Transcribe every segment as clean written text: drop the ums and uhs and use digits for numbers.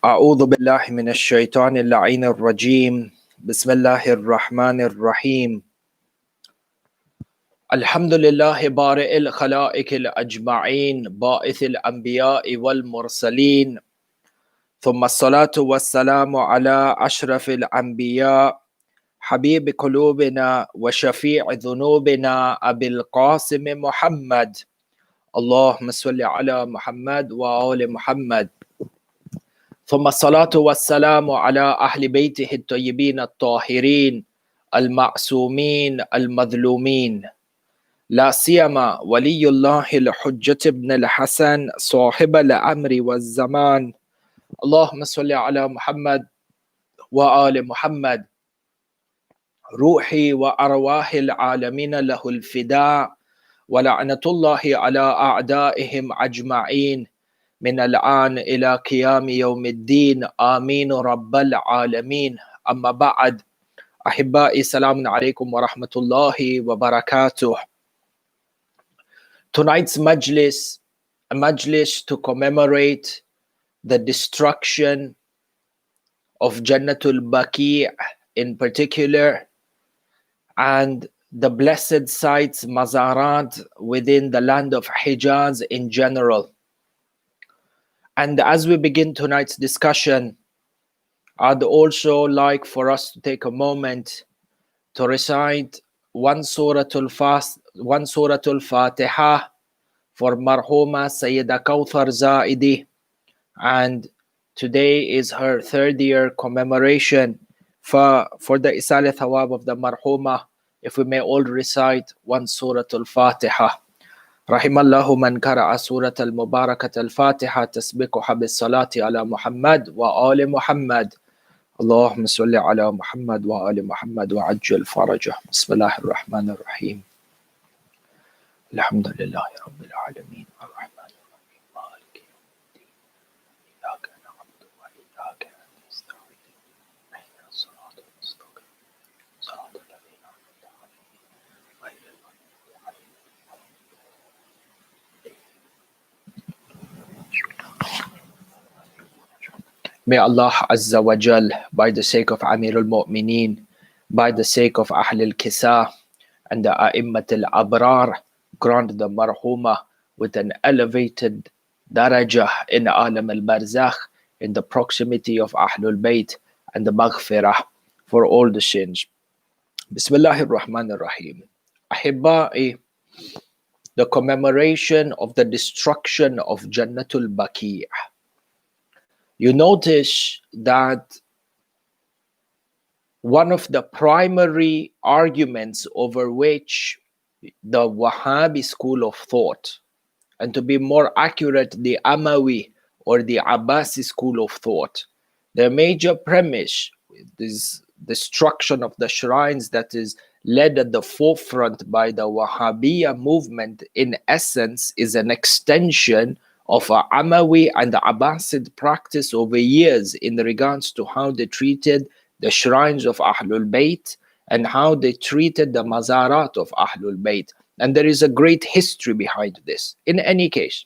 أعوذ بالله من الشيطان اللعين الرجيم بسم الله الرحمن الرحيم الحمد لله بارئ الخلائق الأجمعين باعث الأنبياء والمرسلين ثم الصلاة والسلام على أشرف الأنبياء حبيب قلوبنا وشفيع ذنوبنا أبي القاسم محمد اللهم صل على محمد وآل محمد ثم الصلاة والسلام على أهل بيته الطيبين الطاهرين المعصومين المظلومين لا سيما ولي الله الحجة ابن الحسن صاحب الأمر والزمان اللهم صل على محمد وآل محمد روحي وأرواح العالمين له الفداء ولعنة الله على أعدائهم أجمعين من الآن إلى قيام يوم الدين آمين رب العالمين أما بعد أحبائي سلام عليكم ورحمة الله وبركاته. Tonight's Majlis, a Majlis to commemorate the destruction of Jannatul Baqi' in particular and the blessed sites Mazarat within the land of Hijaz in general. And as we begin tonight's discussion, I'd also like for us to take a moment to recite one Suratul Fatiha for marhuma Sayeda Kausar Zaidi. And today is her 3rd year commemoration for the Isal Thawab of the marhuma. If we may all recite one Suratul Fatiha. رحم الله من قرأ سورة المباركة الفاتحة تسبقها بالصلاة على محمد وآل محمد اللهم صل على محمد وآل محمد وعجل فرجه بسم الله الرحمن الرحيم الحمد لله رب العالمين الرحمن الرحيم مالك يوم الدين إياك نعبد وإياك نستعين اهدنا الصراط المستقيم صراط الذين أنعمت عليهم غير المغضوب عليهم. May Allah Azza wa Jal, by the sake of Amir al-Mu'mineen, by the sake of Ahl al-Kisa and the A'immat al-Abrar, grant the marhuma with an elevated darajah in Alam al-Barzakh, in the proximity of Ahlul Bayt and the maghfirah for all the sins. Bismillahir Rahmanir Rahim. Ahibba'i, the commemoration of the destruction of Jannatul Baqi'. You notice that one of the primary arguments over which the Wahhabi school of thought, and to be more accurate, the Amawi or the Abbasi school of thought, their major premise is destruction of the shrines that is led at the forefront by the Wahhabiyya movement, in essence, is an extension of a Amawi and the Abbasid practice over years in regards to how they treated the shrines of Ahlul Bayt and how they treated the Mazarat of Ahlul Bayt. And there is a great history behind this. In any case,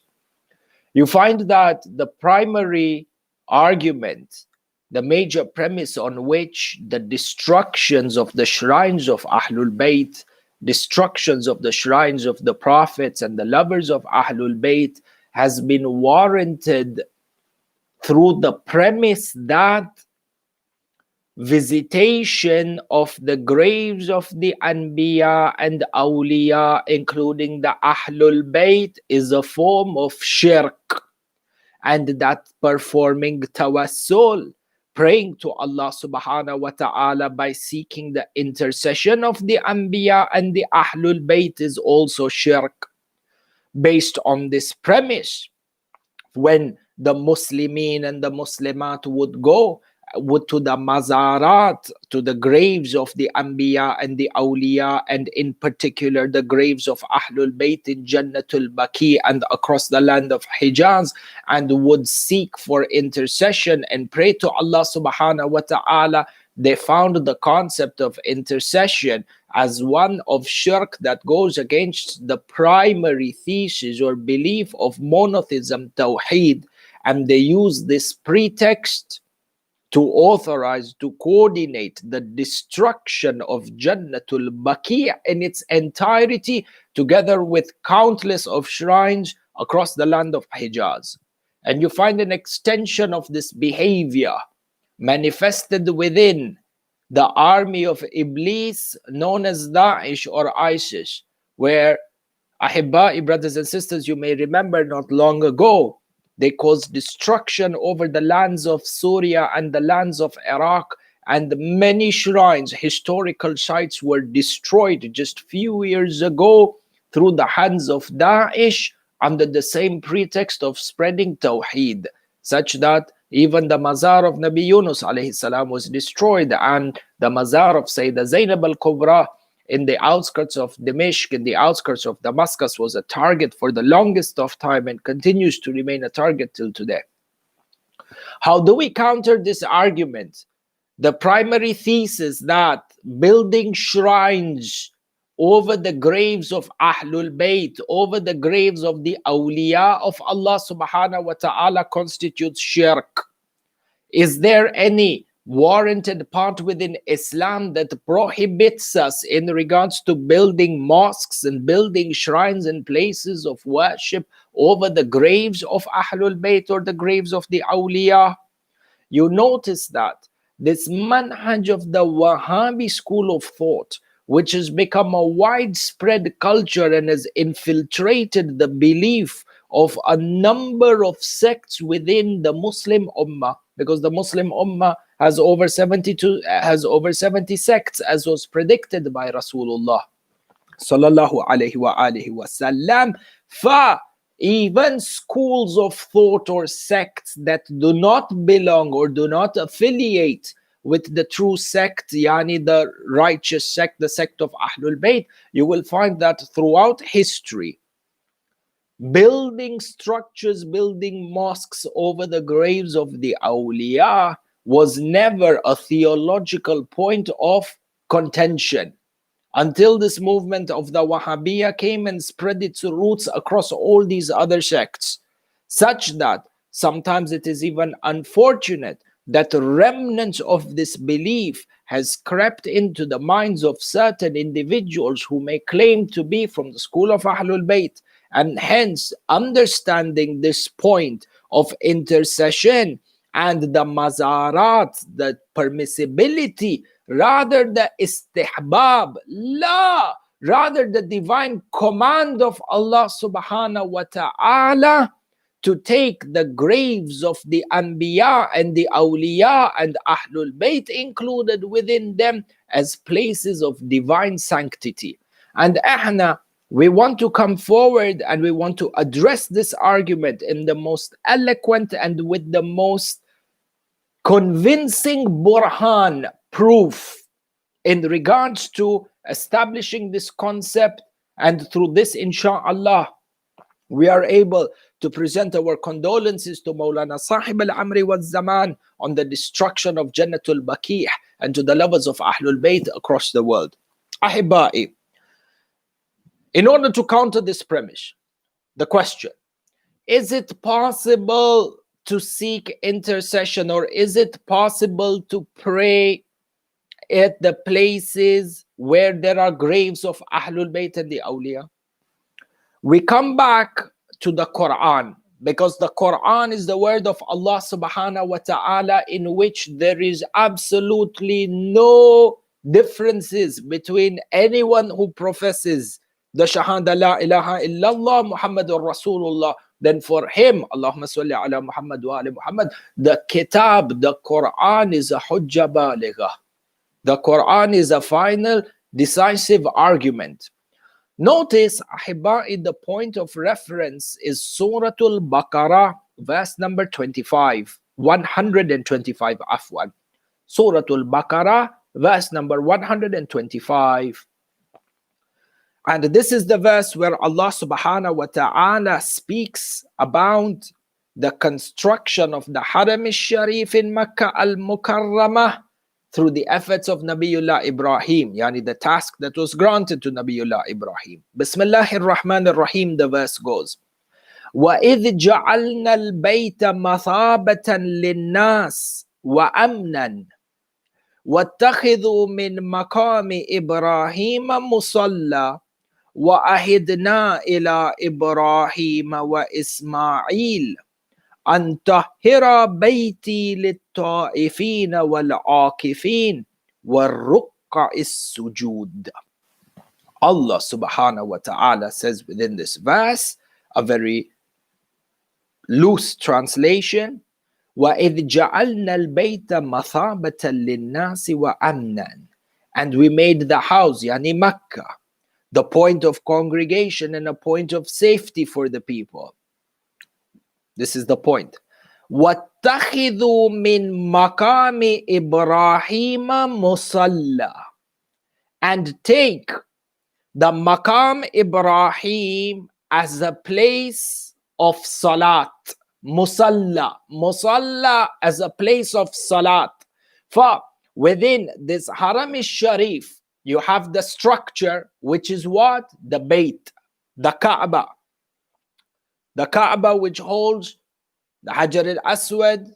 you find that the primary argument, the major premise on which the destructions of the shrines of Ahlul Bayt, destructions of the shrines of the prophets and the lovers of Ahlul Bayt has been warranted through the premise that visitation of the graves of the Anbiya and Awliya, including the Ahlul Bayt, is a form of shirk, and that performing tawassul, praying to Allah subhanahu wa ta'ala by seeking the intercession of the Anbiya and the Ahlul Bayt, is also shirk. Based on this premise, when the Muslimin and the Muslimat would go to the Mazarat, to the graves of the Anbiya and the Awliya, and in particular the graves of Ahlul Bayt in Jannatul Baqi and across the land of Hijaz, and would seek for intercession and pray to Allah subhanahu wa ta'ala, they found the concept of intercession as one of shirk that goes against the primary thesis or belief of monotheism, tawheed, and they use this pretext to authorize, to coordinate the destruction of Jannatul Baqi' in its entirety, together with countless of shrines across the land of Hijaz. And you find an extension of this behavior manifested within the army of Iblis known as Daesh or ISIS, where Ahibba'i, brothers and sisters, you may remember not long ago, they caused destruction over the lands of Syria and the lands of Iraq, and many shrines, historical sites were destroyed just few years ago through the hands of Daesh under the same pretext of spreading Tawheed, such that even the mazar of Nabi Yunus alayhi salam was destroyed, and the mazar of Sayeda Zainab al-Kubra in the outskirts of Dimashq, in the outskirts of Damascus, was a target for the longest of time and continues to remain a target till today. How do we counter this argument? The primary thesis that building shrines over the graves of Ahlul Bayt, over the graves of the awliya of Allah subhanahu wa ta'ala constitutes shirk. Is there any warranted part within Islam that prohibits us in regards to building mosques and building shrines and places of worship over the graves of Ahlul Bayt or the graves of the awliya? You notice that this manhaj of the Wahhabi school of thought, which has become a widespread culture and has infiltrated the belief of a number of sects within the Muslim Ummah, because the Muslim Ummah has over 70 sects, as was predicted by Rasulullah sallallahu alaihi wa alihi wasallam. Even schools of thought or sects that do not belong or do not affiliate with the true sect, yani the righteous sect, the sect of Ahlul Bayt, you will find that throughout history, building structures, building mosques over the graves of the awliya was never a theological point of contention, until this movement of the Wahhabiyya came and spread its roots across all these other sects, such that sometimes it is even unfortunate that remnants of this belief has crept into the minds of certain individuals who may claim to be from the school of Ahlul Bayt, and hence understanding this point of intercession and the mazarat, the permissibility, rather the istihbab, rather the divine command of Allah subhanahu wa ta'ala to take the graves of the Anbiya and the Awliya and Ahlul Bayt included within them as places of divine sanctity. And we want to come forward and we want to address this argument in the most eloquent and with the most convincing burhan, proof, in regards to establishing this concept. And through this, inshallah, we are able to present our condolences to Maulana Sahib al-Amri wal Zaman on the destruction of Jannatul Baqi' and to the lovers of Ahlul Bayt across the world. Ahibba'i, in order to counter this premise, the question, is it possible to seek intercession, or is it possible to pray at the places where there are graves of Ahlul Bayt and the Awliya? We come back to the Quran, because the Quran is the word of Allah subhanahu wa ta'ala, in which there is absolutely no differences between anyone who professes the Shahada la ilaha illallah Muhammadur Rasulullah. Then for him, Allahumma salli ala Muhammad wa ala Muhammad, the kitab, the Quran is a hujja baligha. The Quran is a final decisive argument. Notice, Ahibba'i, the point of reference is Suratul Baqarah, verse number 25, 125, afwan. Suratul Baqarah, verse number 125. And this is the verse where Allah subhanahu wa ta'ala speaks about the construction of the Haram al-Sharif in Makkah al-Mukarramah through the efforts of Nabiullah Ibrahim, yani the task that was granted to Nabiullah Ibrahim. Bismillahir Rahmanir Rahim, the verse goes, وَإِذْ جَعَلْنَا الْبَيْتَ مَثَابَةً لِلنَّاسِ وَأَمْنًا وَاتَّخِذُوا مِنْ مَقَامِ إِبْرَاهِيمَ مُصَلًّى وَأَهِدْنَا إِلَى إِبْرَاهِيمَ وَإِسْمَاعِيلَ أَنْ طَهِّرَ بَيْتِي لِلطَّائِفِينَ وَالْعَاكِفِينَ وَالرُّكَّعِ السُّجُودِ. Allah subhanahu wa ta'ala says within this verse, a very loose translation, وَإِذْ جَعَلْنَا الْبَيْتَ مَثَابَةً لِلنَّاسِ وَأَمْنًا, and we made the house, yani Mecca, the point of congregation and a point of safety for the people. This is the point. وَاتَّخِذُوا مِنْ مَقَامِ إِبْرَاهِيمَ مُصَلًّى, and take the Maqam Ibrahim as a place of salat. Musalla. Musalla as a place of salat. For within this Haram Sharif, you have the structure, which is what? The Bayt, the Kaaba. The Kaaba, which holds the Hajar al-Aswad,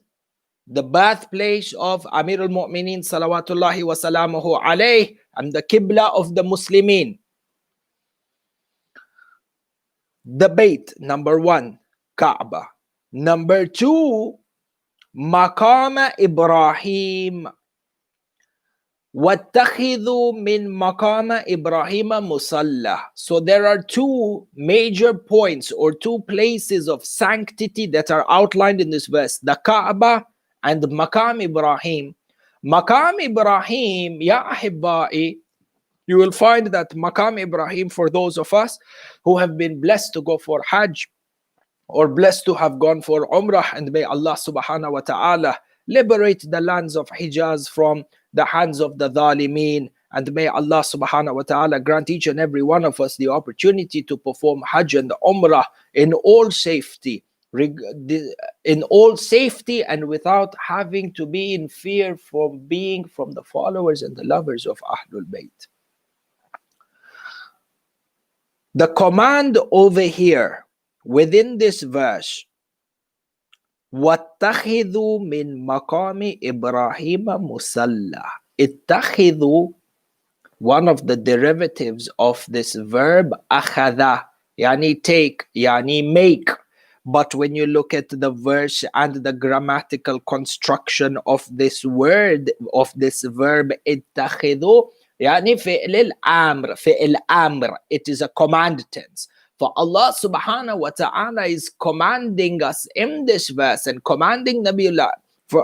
the birthplace of Amir al-Mu'mineen salawatullahi wa salamuhu alayh, and the Qibla of the Muslimin. The Bayt, number one, Kaaba. Number two, Maqam Ibrahim. وَاتَّخِذُوا مِنْ مَقَامَ إِبْرَاهِيمَ مُصَلَّى. So there are two major points or two places of sanctity that are outlined in this verse, the Kaaba and Maqam Ibrahim. Maqam Ibrahim, ya ahibba'i, you will find that Maqam Ibrahim, for those of us who have been blessed to go for Hajj or blessed to have gone for Umrah, and may Allah subhanahu wa ta'ala liberate the lands of Hijaz from the hands of the Dhalimeen, and may Allah subhanahu wa ta'ala grant each and every one of us the opportunity to perform Hajj and Umrah in all safety, and without having to be in fear from being from the followers and the lovers of Ahlul Bayt. The command over here within this verse, وَاتَّخِذُوا مِنْ مَقَامِ إِبْرَاهِيمَ مُصَلَّى. اتَّخِذُوا, one of the derivatives of this verb, أَخَذَ, yani take, yani make. But when you look at the verse and the grammatical construction of this word, of this verb, اتَّخِذُوا, yani fi'l al-amr, fi'l amr, it is a command tense. For Allah subhanahu wa ta'ala is commanding us in this verse and commanding Nabiullah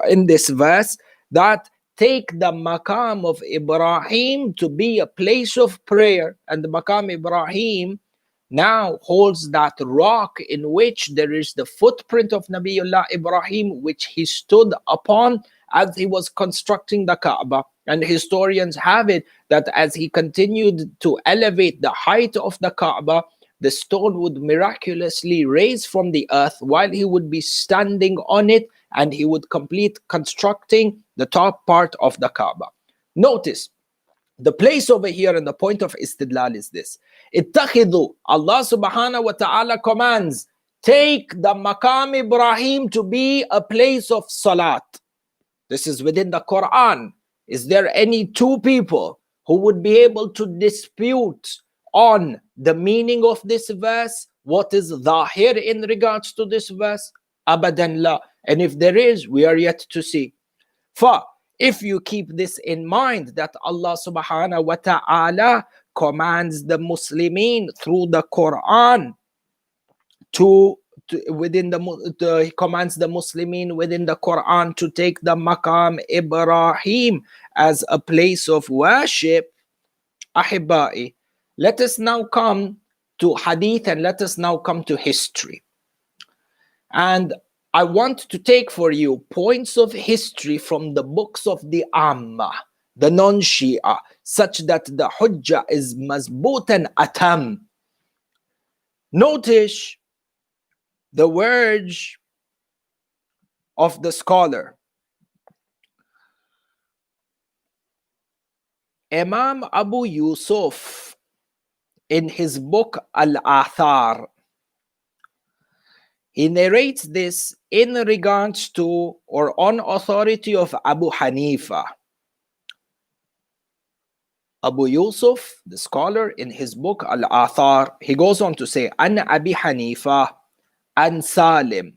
in this verse that take the maqam of Ibrahim to be a place of prayer. And the maqam Ibrahim now holds that rock in which there is the footprint of Nabiullah Ibrahim, which he stood upon as he was constructing the Kaaba. And historians have it that as he continued to elevate the height of the Kaaba, the stone would miraculously raise from the earth while he would be standing on it, and he would complete constructing the top part of the Kaaba. Notice, the place over here and the point of istidlal is this. Ittakhidhu, Allah subhanahu wa ta'ala commands, take the Maqam Ibrahim to be a place of salat. This is within the Quran. Is there any two people who would be able to dispute on the meaning of this verse? What is dhahir in regards to this verse? Abadan la. And if there is, we are yet to see. For if you keep this in mind, that Allah subhanahu wa ta'ala commands the Muslimin through the Quran he commands the Muslimin within the Quran to take the Maqam Ibrahim as a place of worship, ahibba'i, let us now come to hadith and let us now come to history. And I want to take for you points of history from the books of the Amma, the non-Shia, such that the Hujjah is mazboot and atam. Notice the words of the scholar. Imam Abu Yusuf, in his book Al-Athar, he narrates this in regards to or on authority of Abu Hanifa. Abu Yusuf, the scholar, in his book Al-Athar, he goes on to say, An Abi Hanifa, an Salim,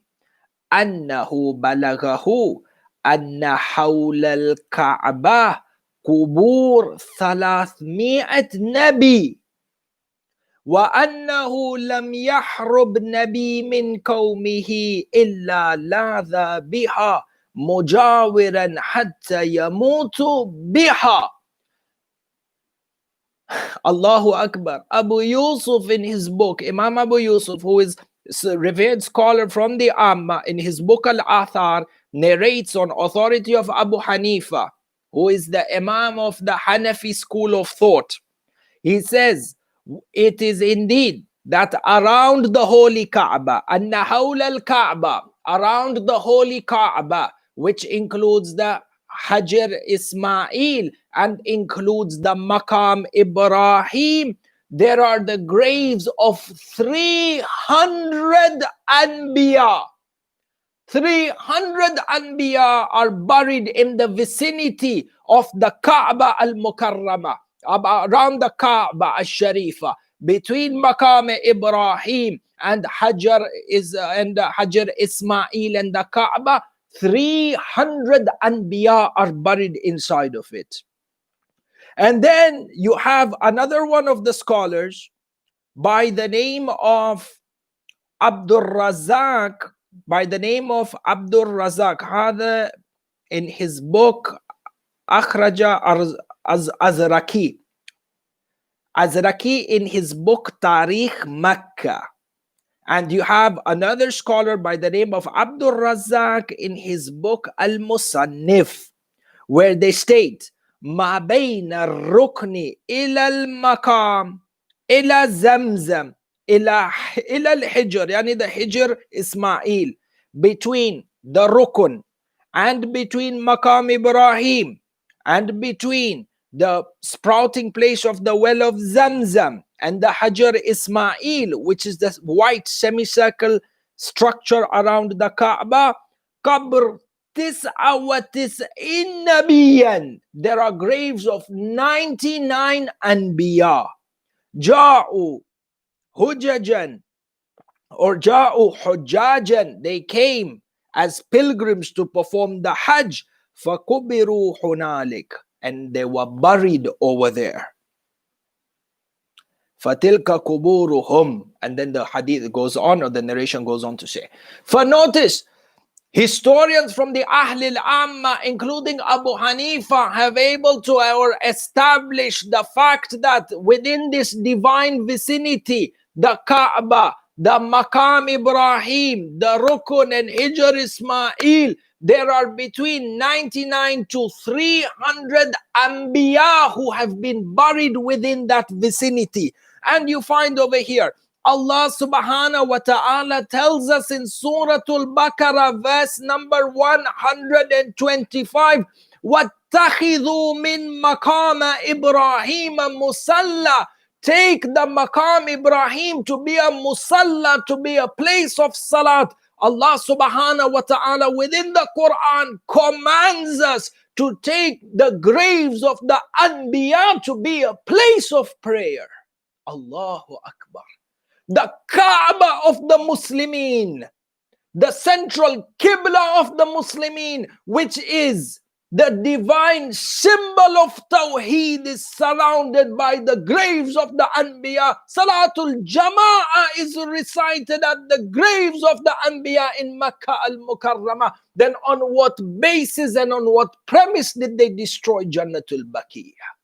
أنه بلغه أن حول الكعبة قبور 300 نبي وأنه لم يحرب نبي من قومه إلا لاذ بها مجاورا حتى يموت بها. Allahu Akbar. Abu Yusuf, in his book, Imam Abu Yusuf, who is a revered scholar from the Amma, in his book Al-Athar, narrates on authority of Abu Hanifa, who is the Imam of the Hanafi school of thought. He says, it is indeed that around the holy Kaaba, anna hawla al-Kaaba, around the holy Kaaba, which includes the Hajar Ismail and includes the Maqam Ibrahim, there are the graves of 300 Anbiya. 300 Anbiya are buried in the vicinity of the Kaaba al-Mukarrama, around the Kaaba al-Sharifa, between Maqam Ibrahim and Hajar Ismail and the Kaaba. 300 Anbiya are buried inside of it. And then you have another one of the scholars by the name of Abdul Razak, هذا in his book Akhraja Azraki in his book Tarikh Makkah. And you have another scholar by the name of Abdul Razak in his book Al-Musannif, where they state, Ma bayna al-rukni ila al-maqam ila zamzam ila al-hijr, yani the hijr Ismail, between the rukun and between Maqam Ibrahim and between the sprouting place of the well of Zamzam and the Hajar Ismail, which is the white semicircle structure around the Kaaba, Qabr Tis'a wa Tis'in Nabiyan. There are graves of 99 Anbiya. Ja'u Hujajan or Ja'u Hujjajan. They came as pilgrims to perform the Hajj. فَقُبِرُوا هُنَالِكَ. And they were buried over there. فَتِلْكَ قُبُورُهُمْ. And then the hadith goes on, or the narration goes on to say. For notice, historians from the Ahl al-Amma, including Abu Hanifa, have able to establish the fact that within this divine vicinity, the Kaaba, the Maqam Ibrahim, the Rukun and Hijr Ismail, there are between 99 to 300 Anbiya who have been buried within that vicinity. And you find over here, Allah subhanahu wa ta'ala tells us in Surah Al-Baqarah, verse number 125, وَاتَّخِذُوا مِن مَقَامَ إِبْرَاهِيمَ مُصَلَّى. Take the Maqam Ibrahim to be a musalla, to be a place of salat. Allah subhanahu wa ta'ala within the Quran commands us to take the graves of the Anbiya to be a place of prayer. Allahu Akbar. The Kaaba of the Muslimin, the central Qibla of the Muslimin, which is the divine symbol of Tawheed, is surrounded by the graves of the Anbiya. Salatul Jama'ah is recited at the graves of the Anbiya in Makkah al-Mukarramah. Then on what basis and on what premise did they destroy Jannatul Baqiyah?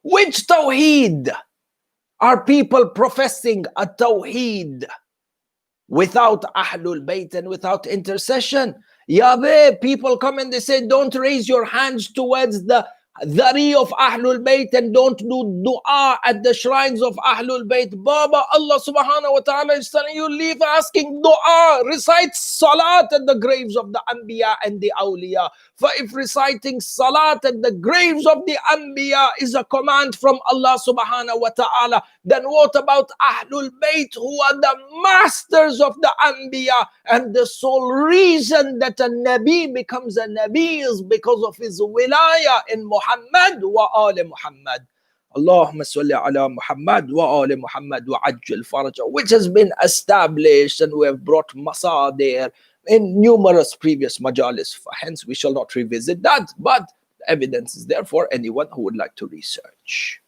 Which Tawheed are people professing? A Tawheed without Ahlul Bayt and without intercession. Yahweh, people come and they say, don't raise your hands towards the dhari of Ahlul Bayt and don't do dua at the shrines of Ahlul Bayt. Baba, Allah subhanahu wa ta'ala is telling you, leave asking dua, recite salat at the graves of the Anbiya and the Awliya. For if reciting salat at the graves of the Anbiya is a command from Allah subhanahu wa ta'ala, then what about Ahlul Bayt, who are the masters of the Anbiya? And the sole reason that a Nabi becomes a Nabi is because of his wilaya in Muhammad wa ali Muhammad. Allahumma salli ala Muhammad wa ali Muhammad wa ajjal faraja, which has been established, and we have brought masadir in numerous previous majalis. Hence, we shall not revisit that, but evidence is there for anyone who would like to research.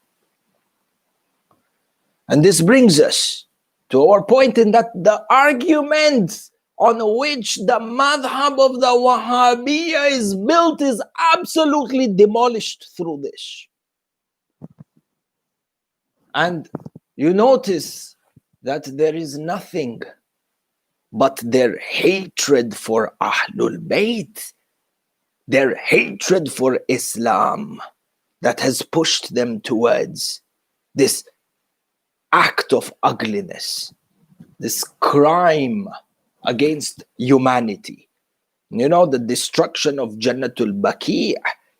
And this brings us to our point in that the argument on which the madhab of the Wahhabiyya is built is absolutely demolished through this. And you notice that there is nothing but their hatred for Ahlul Bayt, their hatred for Islam, that has pushed them towards this act of ugliness, this crime against humanity. You know, the destruction of Jannatul Baqi'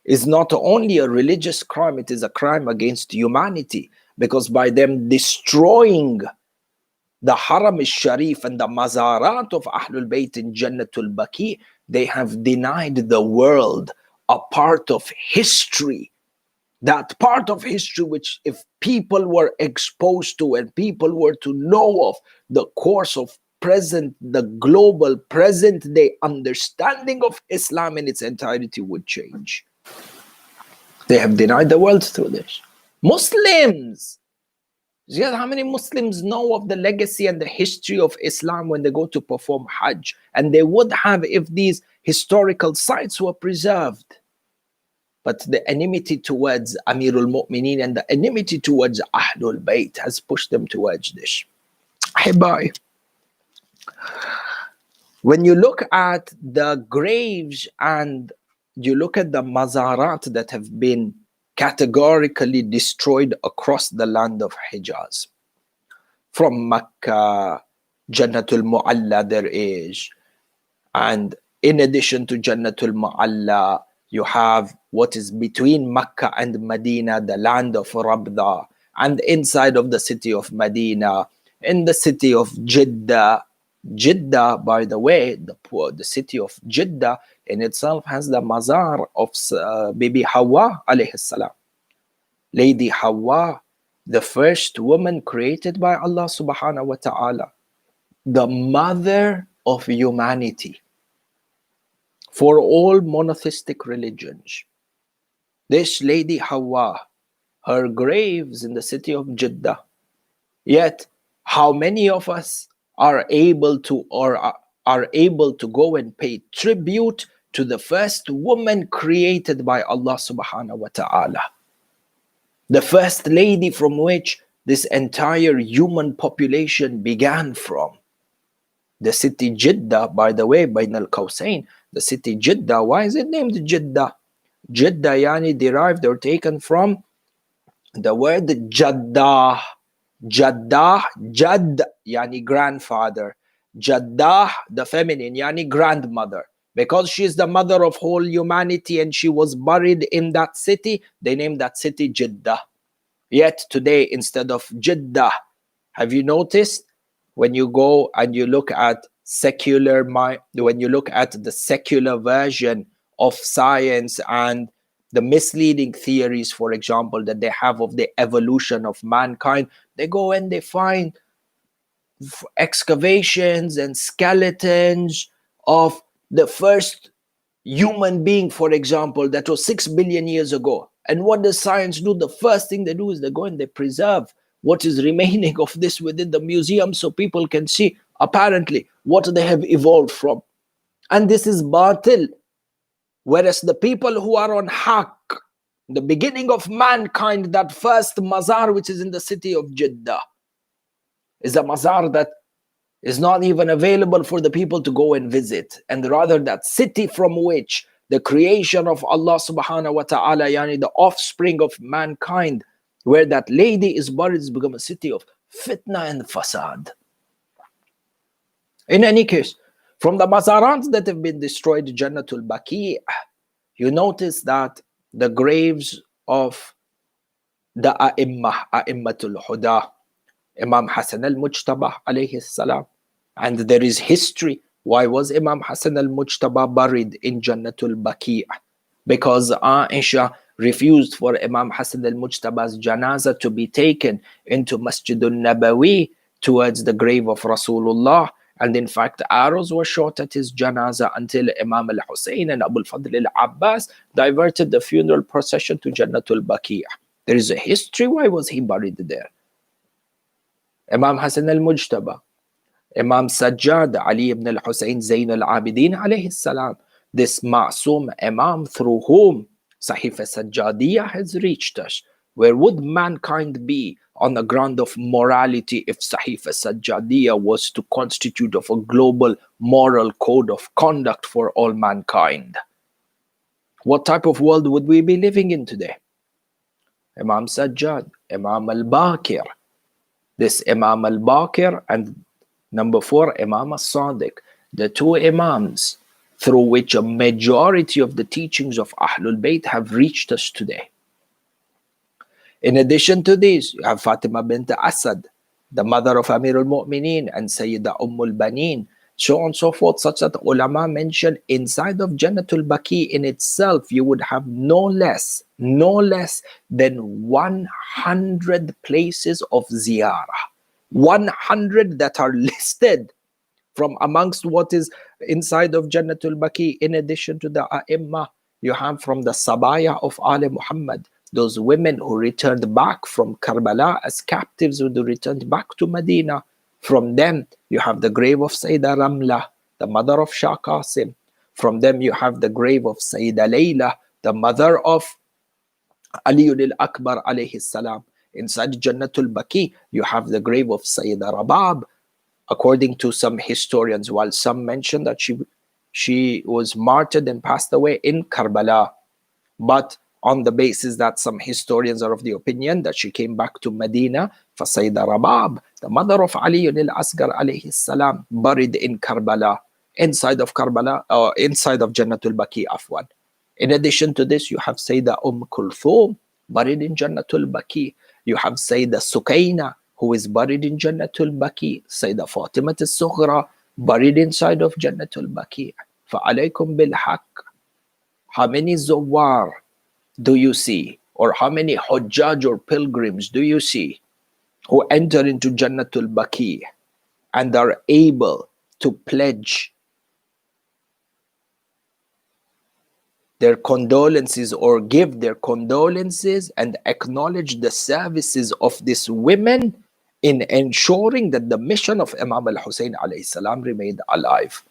is not only a religious crime, it is a crime against humanity, because by them destroying the Haram al-Sharif and the Mazarat of Ahlul Bayt in Jannatul Baqi', they have denied the world a part of history. That part of history which, if people were exposed to and people were to know of the course of the global present day understanding of Islam in its entirety, would change. They have denied the world through this. Muslims, how many Muslims know of the legacy and the history of Islam when they go to perform Hajj? And they would have if these historical sites were preserved. But the enmity towards Amirul Mu'mineen and the enmity towards Ahlul Bayt has pushed them towards this. Hibai. When you look at the graves and you look at the mazarat that have been categorically destroyed across the land of Hijaz, from Makkah, Jannatul Mu'alla there is, and in addition to Jannatul Mu'alla, you have what is between Makkah and Medina, the land of Rabda, and inside of the city of Medina, in the city of Jeddah. Jeddah, by the way, the city of Jeddah in itself has the mazar of Bibi Hawa alayhi salam. Lady Hawa, the first woman created by Allah subhanahu wa ta'ala, the mother of humanity for all monotheistic religions. This Lady Hawa, her graves in the city of Jeddah. Yet, how many of us are able to go and pay tribute to the first woman created by Allah subhanahu wa ta'ala, the first lady from which this entire human population began from? The city Jeddah, by the way, Bain al-Qawsayn, the city Jeddah, why is it named Jeddah? Jeddah yani derived or taken from the word Jaddah. Jaddah, Jad, yani grandfather. Jaddah, the feminine, yani grandmother. Because she is the mother of whole humanity and she was buried in that city, they named that city Jeddah. Yet today, instead of Jeddah, have you noticed when you go and you look at when you look at the secular version of science and the misleading theories, for example, that they have of the evolution of mankind, they go and they find excavations and skeletons of the first human being, for example, that was 6 billion years ago. And what does science do? The first thing they do is they go and they preserve what is remaining of this within the museum so people can see apparently what they have evolved from. And this is batil. Whereas the people who are on haqq, the beginning of mankind, that first mazar which is in the city of Jeddah, is a mazar that is not even available for the people to go and visit. And rather that city from which the creation of Allah subhanahu wa ta'ala, yani the offspring of mankind, where that lady is buried, has become a city of fitna and fasad. In any case, from the mazarats that have been destroyed, Jannatul Baqi', you notice that the graves of the A'immatul Huda, Imam Hassan al-Mujtaba alayhi salam, and there is history. Why was Imam Hassan al-Mujtaba buried in Jannatul Baqi'? Because Aisha refused for Imam Hassan al-Mujtaba's janaza to be taken into Masjidun Nabawi towards the grave of Rasulullah. And in fact, arrows were shot at his janaza until Imam al-Hussein and Abu al-Fadl al-Abbas diverted the funeral procession to Jannatul Baqi'. There is a history. Why was he buried there? Imam Hassan al-Mujtaba, Imam Sajjad, Ali ibn al-Hussein Zain al-Abidin alayhi salam, this Ma'soom Imam through whom Sahifa Sajjadiyah has reached us. Where would mankind be on the ground of morality if Sahifa Sajjadiyah was to constitute of a global moral code of conduct for all mankind? What type of world would we be living in today? Imam Sajjad, Imam al-Baqir, this Imam al-Baqir, and number 4, Imam al-Sadiq, the two Imams through which a majority of the teachings of Ahlul Bayt have reached us today. In addition to this, you have Fatima bint Asad, the mother of Amir al-Mu'mineen, and Sayeda al-Banin, so on and so forth, such that ulama mention inside of Jannatul Baqi' in itself, you would have no less than 100 places of ziyarah. 100 that are listed from amongst what is inside of Jannatul Baqi'. In addition to the A'imma, you have from the Sabaya of Ali Muhammad, those women who returned back from Karbala as captives, who returned back to Medina. From them, you have the grave of Sayeda Ramla, the mother of Shah Qasim. From them, you have the grave of Sayeda Layla, the mother of Ali al-Akbar alayhi salam. Inside Jannatul Baqi', you have the grave of Sayeda Rabab. According to some historians, while some mention that she was martyred and passed away in Karbala, but on the basis that some historians are of the opinion that she came back to Medina, for Sayeda Rabab, the mother of Ali al-Asghar alayhi salam, buried in Karbala, inside of Jannatul Baqi', afwan. In addition to this, you have Sayeda Kulthum, buried in Jannatul Baqi'. You have Sayeda Sukaina, who is buried in Jannatul Baqi'. Sayeda Fatima al-Sughra, buried inside of Jannatul Baqi'. فَعَلَيْكُمْ بِالْحَقِّ. How many Zawar do you see? Or how many Hujjaj or pilgrims do you see who enter into Jannatul Baqi' and are able to pledge their condolences or give their condolences and acknowledge the services of these women in ensuring that the mission of Imam al-Hussein alayhi salam remained alive?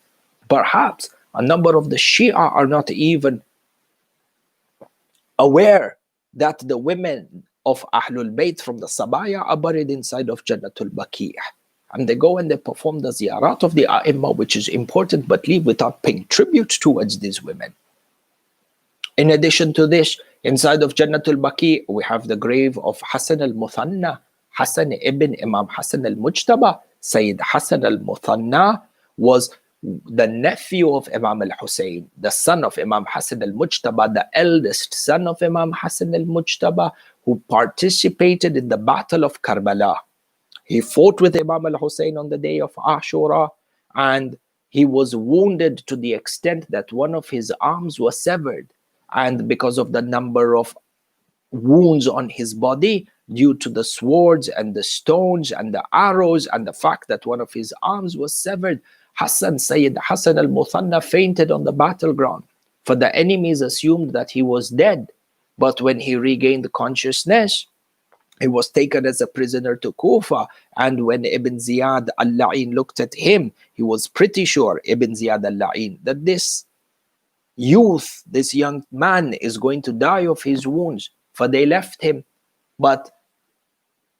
Perhaps a number of the Shia are not even aware that the women of Ahlul Bayt from the Sabaya are buried inside of Jannatul Baqi'. And they go and they perform the ziyarat of the A'imma, which is important, but leave without paying tribute towards these women. In addition to this, inside of Jannatul Baqi', we have the grave of Hassan al-Muthanna, Hassan ibn Imam Hassan al-Mujtaba. Sayyid Hassan al-Muthanna was the nephew of Imam al-Hussein, the son of Imam Hassan al-Mujtaba, the eldest son of Imam Hassan al-Mujtaba, who participated in the Battle of Karbala. He fought with Imam al-Hussein on the day of Ashura, and he was wounded to the extent that one of his arms was severed. And because of the number of wounds on his body, due to the swords and the stones and the arrows and the fact that one of his arms was severed, Sayyid Hassan al-Muthanna fainted on the battleground. For the enemies assumed that he was dead. But when he regained consciousness, he was taken as a prisoner to Kufa. And when Ibn Ziyad al-La'in looked at him, he was pretty sure, Ibn Ziyad al-La'in, that this youth, this young man is going to die of his wounds. For they left him. But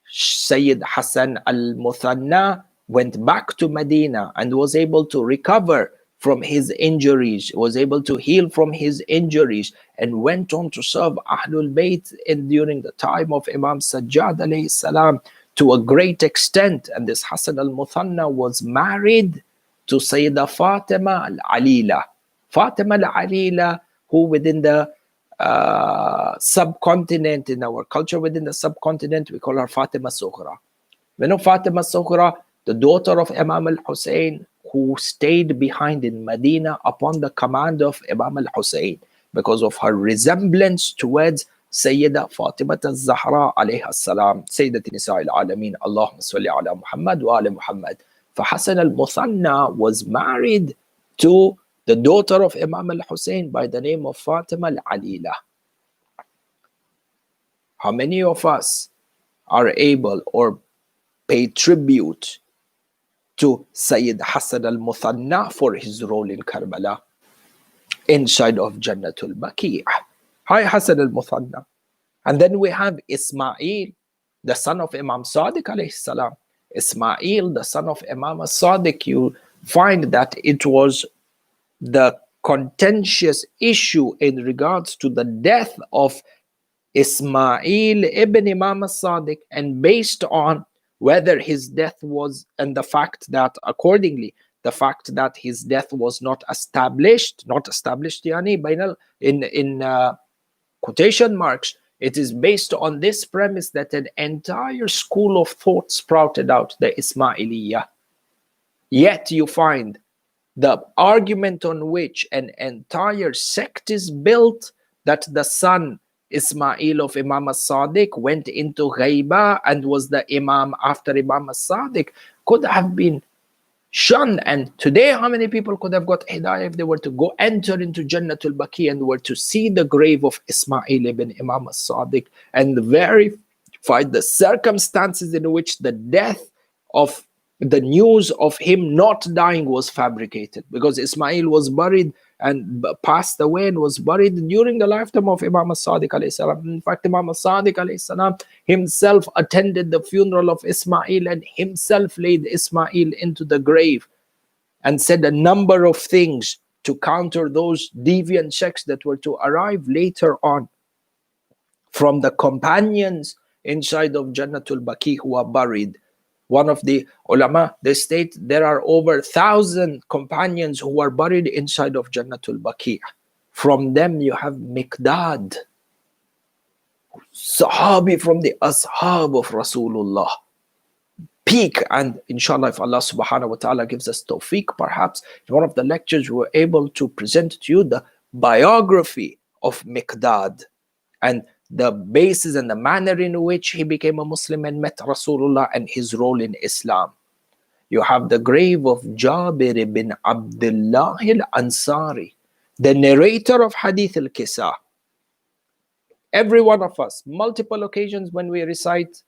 Sayyid Hassan al-Muthanna went back to Medina and was able to recover from his injuries, was able to heal from his injuries, and went on to serve Ahlul Bayt during the time of Imam Sajjad alayhi salam to a great extent. And this Hassan al-Muthanna was married to Sayeda Fatima al-Alila. Fatima al-Alila, who within the subcontinent, in our culture within the subcontinent, we call her Fatima Sughra. We know Fatima Sughra, the daughter of Imam al-Hussein, who stayed behind in Medina upon the command of Imam al-Hussein because of her resemblance towards Sayyida Fatima al-Zahra alayha salam, Sayyidat Nisa al-Alameen, Allahumma salli ala Muhammad wa ala Muhammad. فحسن al-Muthanna was married to the daughter of Imam al-Hussein by the name of Fatima al-Alila. How many of us are able or pay tribute to Sayyid Hassan al-Muthanna for his role in Karbala inside of Jannatul Baqi'? Hi Hassan al-Muthanna. And then we have Ismail, the son of Imam Sadiq alayhi salam. Ismail, the son of Imam Sadiq, you find that it was the contentious issue in regards to the death of Ismail ibn Imam Sadiq, and based on whether his death was, and the fact that accordingly, the fact that his death was not established, yani, in quotation marks, it is based on this premise that an entire school of thought sprouted out, the Ismailiyah. Yet you find the argument on which an entire sect is built, that the son Ismail of Imam as-Sadiq went into Ghaiba and was the Imam after Imam as-Sadiq, could have been shunned. And today, how many people could have got hidayah if they were to go enter into Jannatul Baqi and were to see the grave of Ismail ibn Imam as-Sadiq and verify the circumstances in which the death of the news of him not dying was fabricated, because Ismail was buried and passed away and was buried during the lifetime of Imam as-Sadiq alayhi salam. In fact, Imam as-Sadiq alayhi salam himself attended the funeral of Ismail and himself laid Ismail into the grave and said a number of things to counter those deviant sects that were to arrive later on from the companions inside of Jannatul Baqi who are buried. One of the ulama, they state there are over 1,000 companions who are buried inside of Jannatul Baqi'. From them you have Miqdad, Sahabi from the Ashab of Rasulullah. Peak, and inshallah, if Allah subhanahu wa ta'ala gives us tawfiq, perhaps in one of the lectures we were able to present to you the biography of Miqdad and the basis and the manner in which he became a Muslim and met Rasulullah and his role in Islam. You have the grave of Jabir ibn Abdullah al-Ansari, the narrator of Hadith al-Kisa. Every one of us, multiple occasions when we recite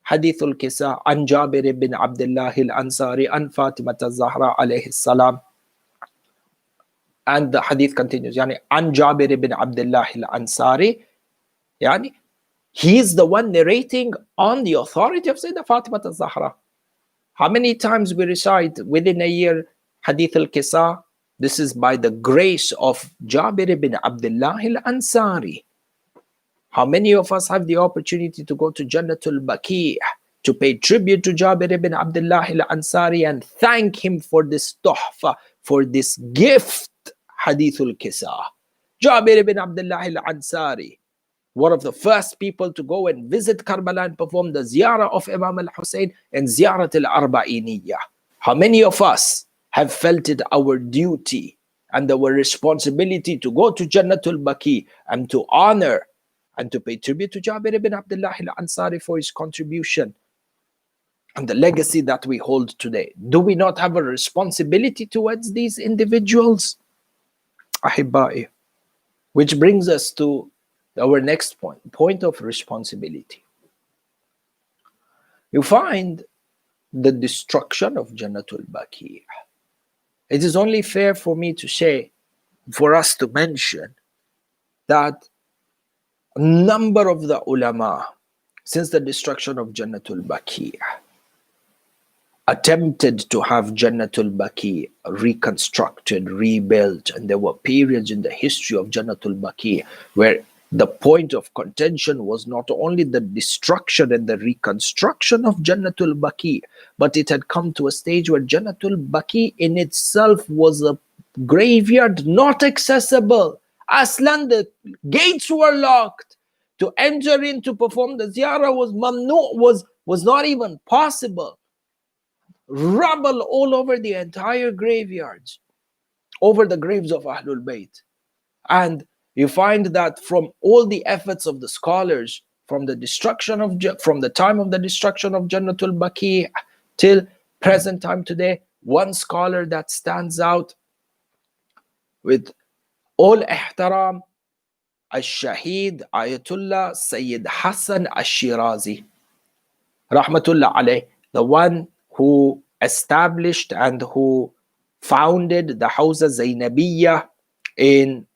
Hadith al-Kisa, an Jabir ibn Abdullah al-Ansari, an Fatima al-Zahra alayhi salam. And the hadith continues, yani, an Jabir ibn Abdullah al-Ansari, yani, he is the one narrating on the authority of Sayyidah Fatima al-Zahra. How many times we recite within a year Hadith al-Kisa? This is by the grace of Jabir ibn Abdullah al-Ansari. How many of us have the opportunity to go to Jannatul Baqi' to pay tribute to Jabir ibn Abdullah al-Ansari and thank him for this tuhfa, for this gift, Hadith al-Kisa? Jabir ibn Abdullah al-Ansari, one of the first people to go and visit Karbala and perform the ziyarah of Imam al-Hussein and ziyarat al-Arba'iniyah. How many of us have felt it our duty and our responsibility to go to Jannatul Baqi' and to honor and to pay tribute to Jabir ibn Abdullah al-Ansari for his contribution and the legacy that we hold today? Do we not have a responsibility towards these individuals? Ahibba'i. Which brings us to our next point of responsibility. You find the destruction of Jannatul Baqi'. It is only fair for me to say, for us to mention, that a number of the ulama, since the destruction of Jannatul Baqi', attempted to have Jannatul Baqi reconstructed, rebuilt, and there were periods in the history of Jannatul Baqi where the point of contention was not only the destruction and the reconstruction of Jannatul Baqi, but it had come to a stage where Jannatul Baqi in itself was a graveyard not accessible. Aslan, the gates were locked. To enter in to perform the ziyarah was mamnu, was not even possible. Rubble all over the entire graveyards, over the graves of Ahlul Bayt. And you find that from all the efforts of the scholars, from the time of the destruction of Jannatul Baqi till present time today, one scholar that stands out with all ihtaram, Al-Shaheed Ayatullah Sayyid Hassan Al-Shirazi, Rahmatullah alayh, the one who established and who founded the Hawza Zainabiyya in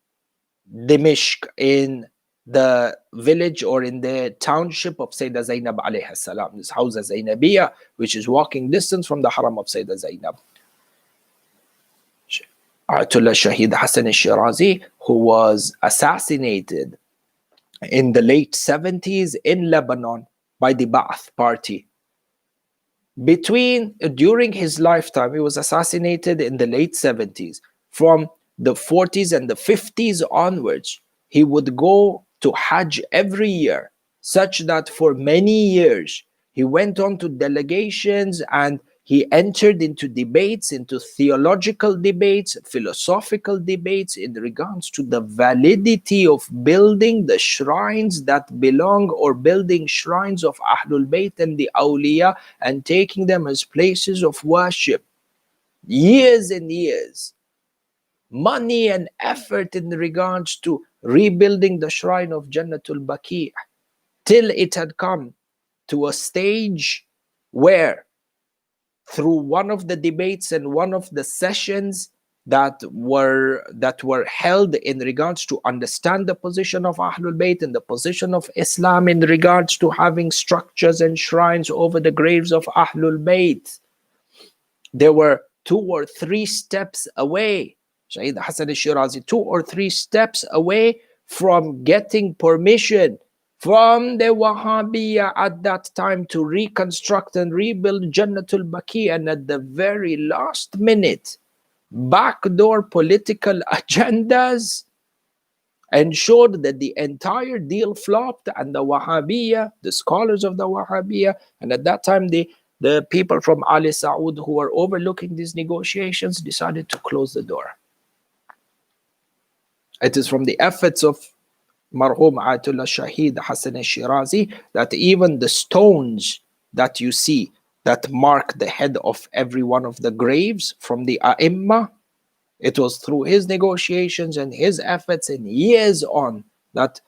Dimishq, in the village or in the township of Sayeda Zainab alayhi salam. This Hawza Zainabiyya, which is walking distance from the haram of Sayeda Zainab. Ayatollah Shaheed Hassan al-Shirazi, who was assassinated in the late 70s in Lebanon by the Ba'ath party. During his lifetime, he was assassinated in the late 70s. From the 40s and the 50s onwards, he would go to Hajj every year, such that for many years he went on to delegations and he entered into debates, into theological debates, philosophical debates in regards to the validity of building the shrines that belong, or building shrines of Ahlul Bayt and the Awliya and taking them as places of worship. Years and years, money and effort in regards to rebuilding the shrine of Jannatul Baqi, till it had come to a stage where, through one of the debates and one of the sessions that were held in regards to understand the position of Ahlul Bayt and the position of Islam in regards to having structures and shrines over the graves of Ahlul Bayt, there were 2 or 3 steps away, Shaheed Hassan al-Shirazi, 2 or 3 steps away from getting permission from the Wahhabiyya at that time to reconstruct and rebuild Jannatul Baqi, and at the very last minute, backdoor political agendas ensured that the entire deal flopped, and the Wahhabiyya, the scholars of the Wahhabiyya, and at that time the people from Ali Saud who were overlooking these negotiations decided to close the door. It is from the efforts of marhum Ayatollah Shaheed Hassan al-Shirazi that even the stones that you see that mark the head of every one of the graves from the A'imma, it was through his negotiations and his efforts and years on that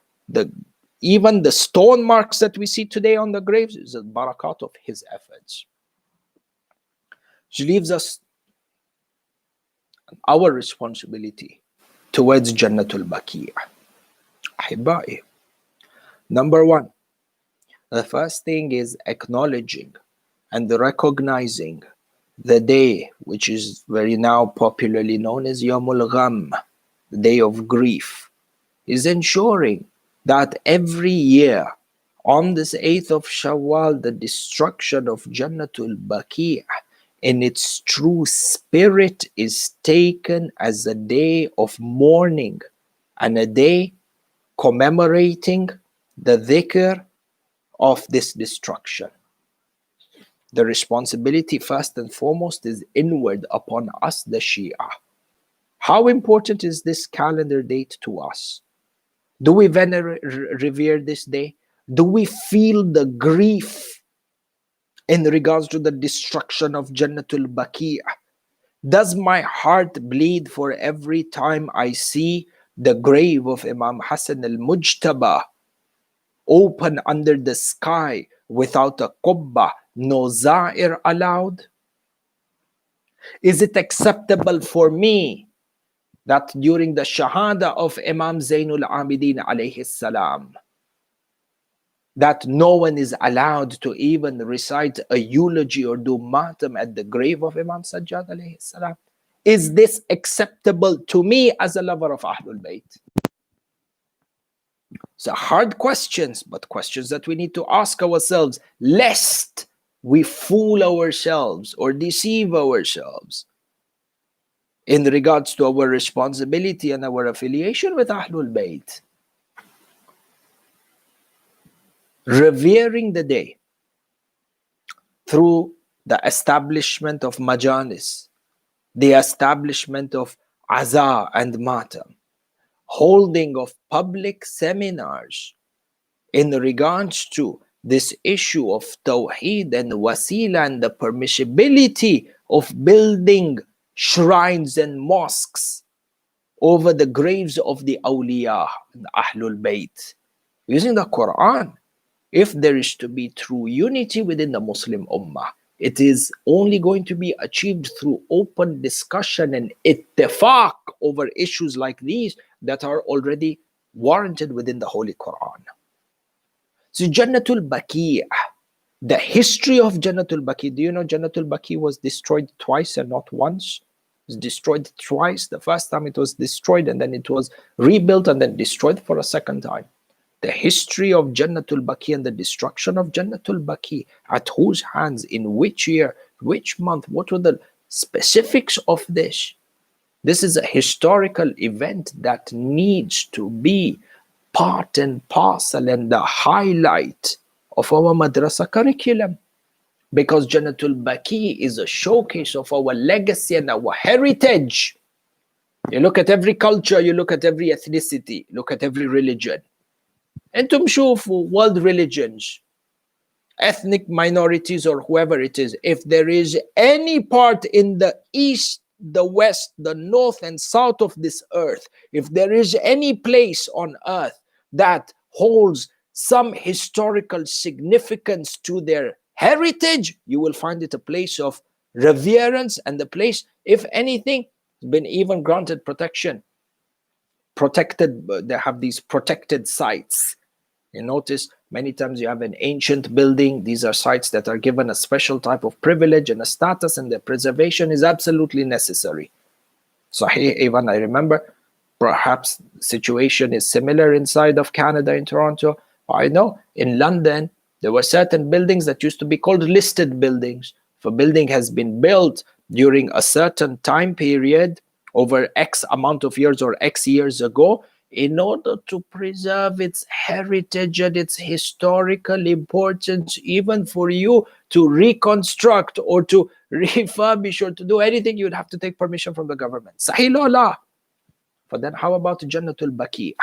even the stone marks that we see today on the graves is a barakat of his efforts. Which leaves us our responsibility towards Jannatul Baqi. Ahibba'i. Number 1, the first thing is acknowledging and recognizing the day which is very now popularly known as Yawmul Gham, the day of grief, is ensuring that every year on this 8th of Shawwal, the destruction of Jannatul Baqi in its true spirit is taken as a day of mourning and a day commemorating the dhikr of this destruction. The responsibility first and foremost is inward upon us, the Shia. How important is this calendar date to us? Do we revere this day? Do we feel the grief in regards to the destruction of Jannatul Baqi? Does my heart bleed for every time I see the grave of Imam Hassan al-Mujtaba open under the sky without a qubba, no za'ir allowed? Is it acceptable for me that during the shahada of Imam Zainul Abidin alayhi salam, that no one is allowed to even recite a eulogy or do matam at the grave of Imam Sajjad alayhi salam? Is this acceptable to me as a lover of Ahlul Bayt? So hard questions, but questions that we need to ask ourselves, lest we fool ourselves or deceive ourselves in regards to our responsibility and our affiliation with Ahlul Bayt. Revering the day through the establishment of majalis, the establishment of aza and matam, holding of public seminars in regards to this issue of tawheed and wasila and the permissibility of building shrines and mosques over the graves of the awliya and Ahlul Bayt, using the Quran. If there is to be true unity within the Muslim Ummah, it is only going to be achieved through open discussion and ittifaq over issues like these that are already warranted within the Holy Quran. So Jannatul Baqi', the history of Jannatul Baqi', do you know Jannatul Baqi' was destroyed twice and not once? It was destroyed twice. The first time it was destroyed and then it was rebuilt and then destroyed for a second time. The history of Jannatul Baqi' and the destruction of Jannatul Baqi', at whose hands, in which year, which month, what were the specifics of this? This is a historical event that needs to be part and parcel and the highlight of our madrasa curriculum, because Jannatul Baqi' is a showcase of our legacy and our heritage. You look at every culture, you look at every ethnicity, look at every religion. انتم شوفوا world religions, ethnic minorities or whoever it is, if there is any part in the east, the west, the north and south of this earth, if there is any place on earth that holds some historical significance to their heritage, you will find it a place of reverence, and the place, if anything, has been even granted protection. Protected, they have these protected sites. You notice many times you have an ancient building. These are sites that are given a special type of privilege and a status, and their preservation is absolutely necessary. Sahih, even I remember, perhaps the situation is similar inside of Canada in Toronto. I know in London, there were certain buildings that used to be called listed buildings. If a building has been built during a certain time period, over X amount of years or X years ago, in order to preserve its heritage and its historical importance, even for you to reconstruct or to refurbish or to do anything, you'd have to take permission from the government. Sahih la. But then how about Jannatul Baqi'?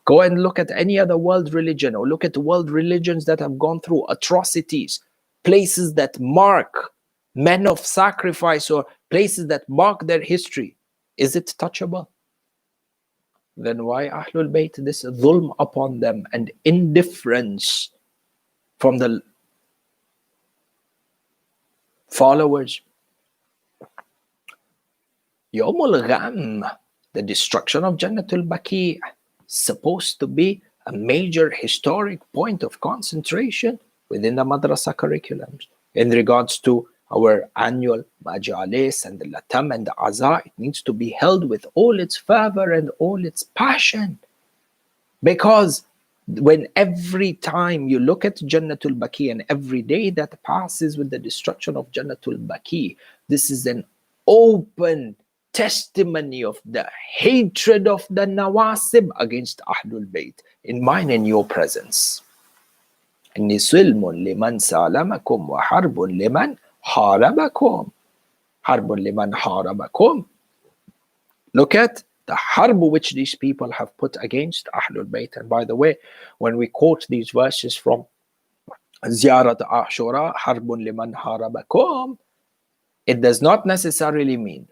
Go and look at any other world religion, or look at world religions that have gone through atrocities, places that mark men of sacrifice, or places that mark their history. Is it touchable? Then why Ahlul Bayt this dhulm upon them and indifference from the followers? Yawmul Gham, the destruction of Jannatul Baqi', supposed to be a major historic point of concentration within the madrasa curriculums in regards to our annual majalis and the latam and the aza. It needs to be held with all its fervor and all its passion, because when every time you look at Jannatul Baqi' and every day that passes with the destruction of Jannatul Baqi', this is an open testimony of the hatred of the Nawasib against Ahlul Bayt in mine and your presence. إني سلم لمن سالمكم وحرب لمن حاربكم. حرب لمن حاربكم. Look at the harb which these people have put against Ahlul Bayt. And by the way, when we quote these verses from Ziyarat Ashura, Harbun liman harabakum, it does not necessarily mean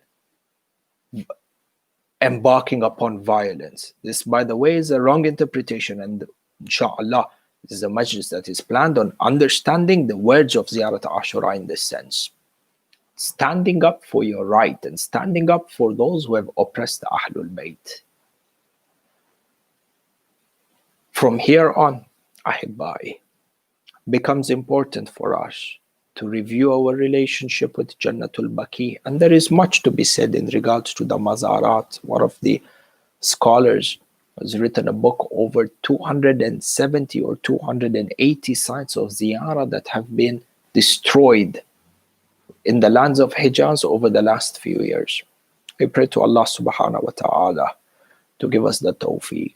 embarking upon violence. This, by the way, is a wrong interpretation, and inshallah, this is a majlis that is planned on understanding the words of Ziyarat Ashura in this sense. Standing up for your right and standing up for those who have oppressed Ahlul Bayt. From here on, Ahibai, becomes important for us to review our relationship with Jannatul Baqi. And there is much to be said in regards to the Mazarat. One of the scholars has written a book over 270 or 280 sites of ziyarah that have been destroyed in the lands of Hijaz over the last few years. I pray to Allah subhanahu wa ta'ala to give us the tawfiq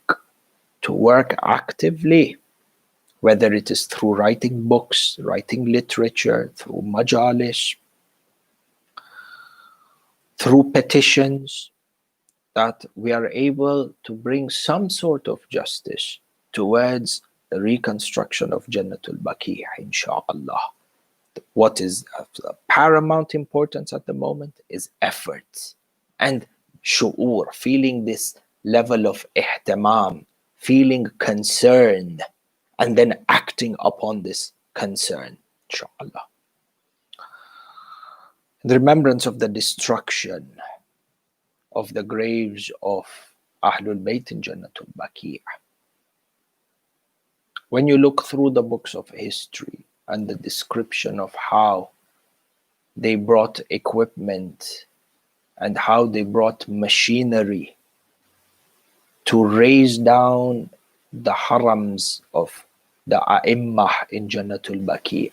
to work actively, whether it is through writing books, writing literature, through majalis, through petitions, that we are able to bring some sort of justice towards the reconstruction of Jannatul Baqi, inshallah. What is of paramount importance at the moment is effort and shu'ur, feeling this level of ihtimam, feeling concern, and then acting upon this concern, inshallah. The remembrance of the destruction of the graves of Ahlul Bayt in Jannatul Baqi'. When you look through the books of history and the description of how they brought equipment and how they brought machinery to raise down the harams of the A'immah in Jannatul Baqi'.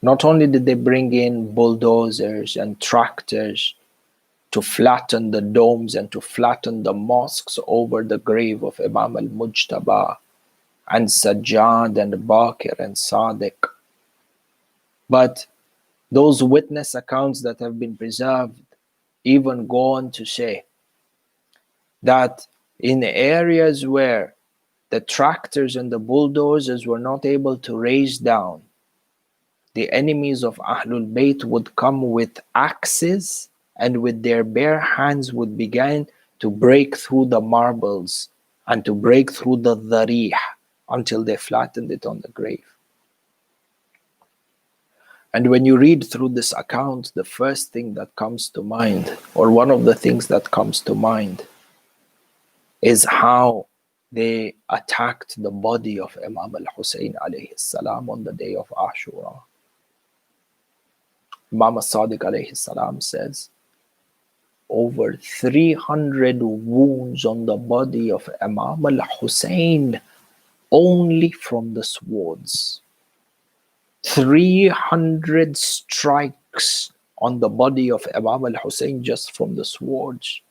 Not only did they bring in bulldozers and tractors to flatten the domes and to flatten the mosques over the grave of Imam al-Mujtaba and Sajjad and Baqir and Sadiq, but those witness accounts that have been preserved even go on to say that in areas where the tractors and the bulldozers were not able to raise down, the enemies of Ahlul Bayt would come with axes and with their bare hands would begin to break through the marbles and to break through the dharih until they flattened it on the grave. And when you read through this account, the first thing that comes to mind, or one of the things that comes to mind, is how they attacked the body of Imam al-Hussein alayhi salam on the day of Ashura. Imam al-Sadiq alayhi salam says, over 300 wounds on the body of Imam al-Hussein only from the swords. 300 strikes on the body of Imam al-Hussein just from the swords.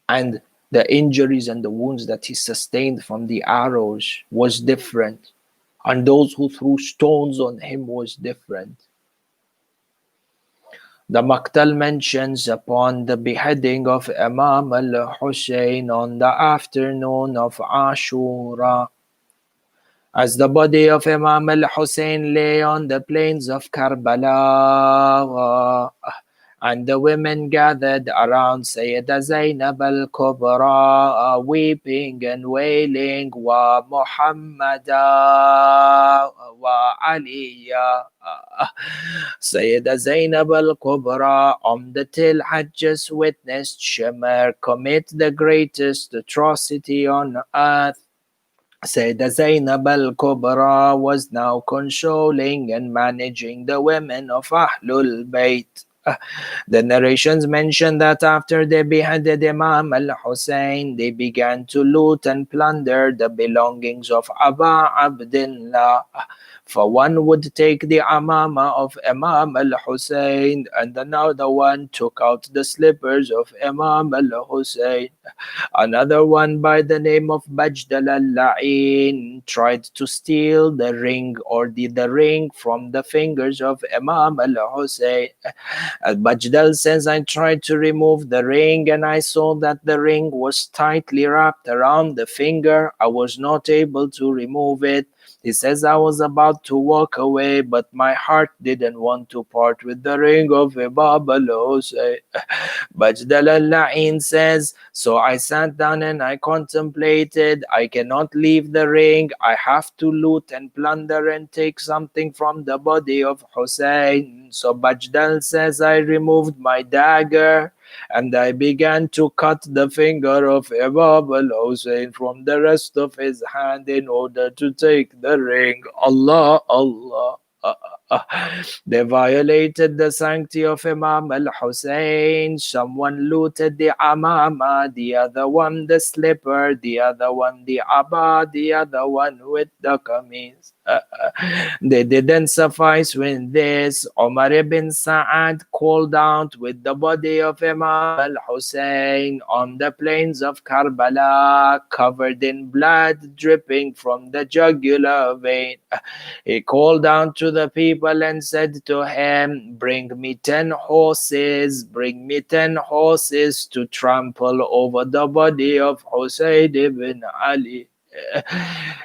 And the injuries and the wounds that he sustained from the arrows was different. And those who threw stones on him was different. The Maqtal mentions upon the beheading of Imam al-Hussein on the afternoon of Ashura, as the body of Imam al-Hussein lay on the plains of Karbala, and the women gathered around Sayeda Zainab al-Kubra, weeping and wailing, wa Muhammada wa Aliya. Sayeda Zainab al-Kubra, Umdatil had just witnessed Shimr commit the greatest atrocity on earth. Sayeda Zainab al-Kubra was now consoling and managing the women of Ahlul Bayt. The narrations mention that after they beheaded Imam al-Hussein, they began to loot and plunder the belongings of Aba Abdullah. For one would take the amama of Imam al-Hussein, and another one took out the slippers of Imam al-Hussein. Another one by the name of Bajdal al-La'in tried to steal the ring or the ring from the fingers of Imam al-Hussein. Al-Bajdal says, I tried to remove the ring and I saw that the ring was tightly wrapped around the finger. I was not able to remove it. He says, I was about to walk away, but my heart didn't want to part with the ring of Imam al-Hussein. Bajdal al-La'in says, so I sat down and I contemplated, I cannot leave the ring, I have to loot and plunder and take something from the body of Hussein. So Bajdal says, I removed my dagger And I began to cut the finger of Imam al-Hussein from the rest of his hand in order to take the ring. Allah, Allah. They violated the sanctity of Imam al-Hussein. Someone looted the amama, the other one the slipper, the other one the abba, the other one with the kameez. They didn't suffice with this. Umar ibn Sa'ad called out with the body of Imam al-Hussein on the plains of Karbala, covered in blood dripping from the jugular vein. He called down to the people and said to him, "Bring me 10 horses, bring me 10 horses to trample over the body of Husayn ibn Ali."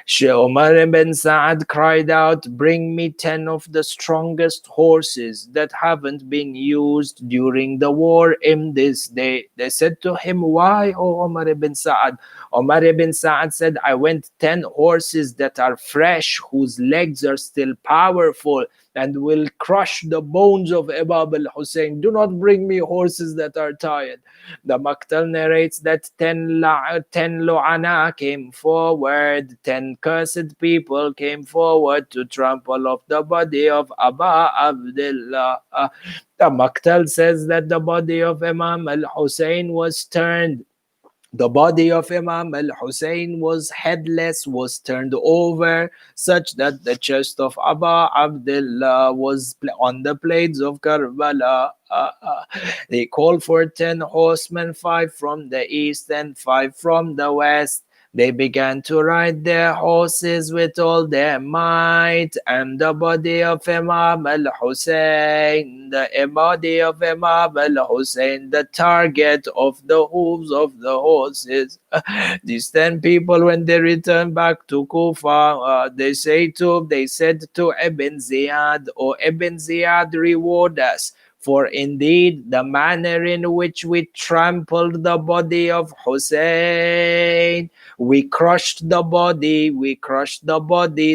Sheikh Umar ibn Sa'ad cried out, "Bring me 10 of the strongest horses that haven't been used during the war in this day." They said to him, "Why, O Umar ibn Sa'ad?" Umar ibn Sa'ad said, "I want 10 horses that are fresh, whose legs are still powerful and will crush the bones of Imam al-Hussein. Do not bring me horses that are tired." The Maktal narrates that 10 Lu'ana came forward, 10 cursed people came forward to trample off the body of Aba Abdullah. The Maktal says that the body of Imam al-Hussein was turned. The body of Imam al-Hussein was headless, was turned over, such that the chest of Aba Abdullah was on the plains of Karbala. They called for 10 horsemen, 5 from the east and 5 from the west. They began to ride their horses with all their might, and the body of Imam al-Hussein, the body of Imam al-Hussein, the target of the hooves of the horses. These 10 people, when they returned back to Kufa, they said to Ibn Ziyad, "O Ibn Ziyad, reward us. For indeed, the manner in which we trampled the body of Hussein, we crushed the body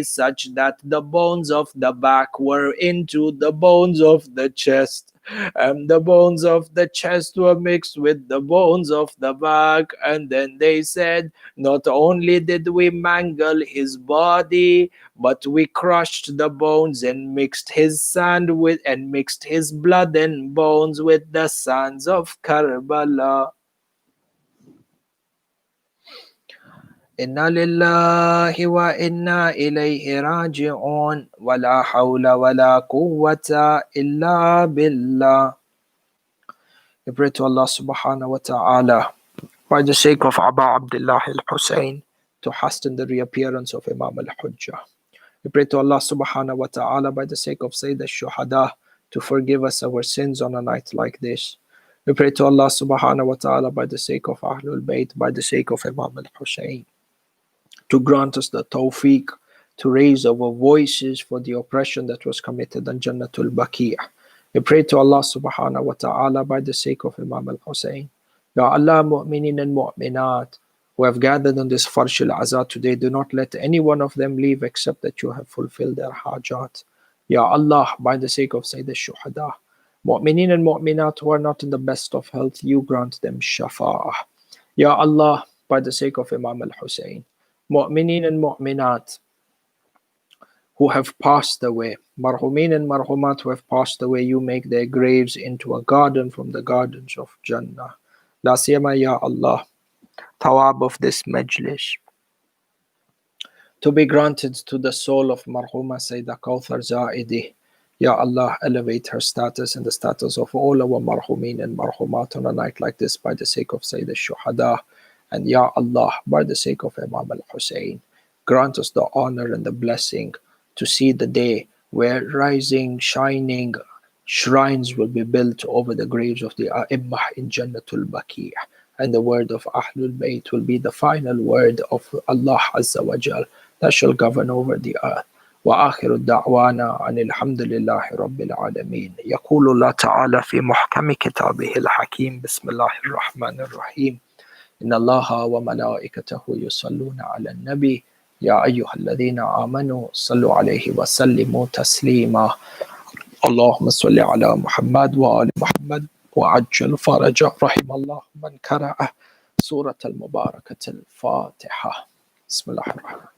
such that the bones of the back were into the bones of the chest, and the bones of the chest were mixed with the bones of the back." And then they said, "Not only did we mangle his body, but we crushed the bones and mixed his blood and bones with the sands of Karbala." Inna lillahi wa inna ilayhi raji'un, wa la hawla wa la quwwata illa billah. We pray to Allah subhanahu wa ta'ala, by the sake of Aba Abdullah al-Hussein, to hasten the reappearance of Imam al-Hujjah. We pray to Allah subhanahu wa ta'ala, by the sake of Sayeda al-Shuhada, to forgive us our sins on a night like this. We pray to Allah subhanahu wa ta'ala, by the sake of Ahlul Bayt, by the sake of Imam al-Hussein, to grant us the tawfiq to raise our voices for the oppression that was committed on Jannatul Baqi'. We pray to Allah subhanahu wa ta'ala, by the sake of Imam al-Hussein. Ya Allah, mu'minin and mu'minat who have gathered on this Farsh al-Azad today, do not let any one of them leave except that you have fulfilled their hajat. Ya Allah, by the sake of Sayyid al-Shuhada, mu'minin and mu'minat who are not in the best of health, you grant them shafa'ah. Ya Allah, by the sake of Imam al-Hussein, mu'minin and mu'minat who have passed away, marhumin and marhumat who have passed away, you make their graves into a garden from the gardens of Jannah. La siyama, Ya Allah, thawab of this majlis to be granted to the soul of marhuma Sayeda Kausar Zaidi. Ya Allah, elevate her status and the status of all our marhumin and marhumat on a night like this, by the sake of Sayyid al-Shuhada. And Ya Allah, by the sake of Imam al-Hussein, grant us the honor and the blessing to see the day where rising, shining shrines will be built over the graves of the A'immah in Jannatul Baqi', and the word of Ahlul Bayt will be the final word of Allah Azza wa Jal that shall govern over the earth. وآخر الدعوانا أن الحمد لله رب العالمين. يقول الله تعالى في محكم كتابه الحكيم: بسم الله الرحمن الرحيم. إن الله وملائكته يصلون على النبي يا أيها الذين آمنوا صلوا عليه وسلموا تسليما. اللهم صل على محمد وآل محمد وعجل فرجه. رحم الله من قرأ سورة المباركة الفاتحة. بسم الله الرحمن الرحيم.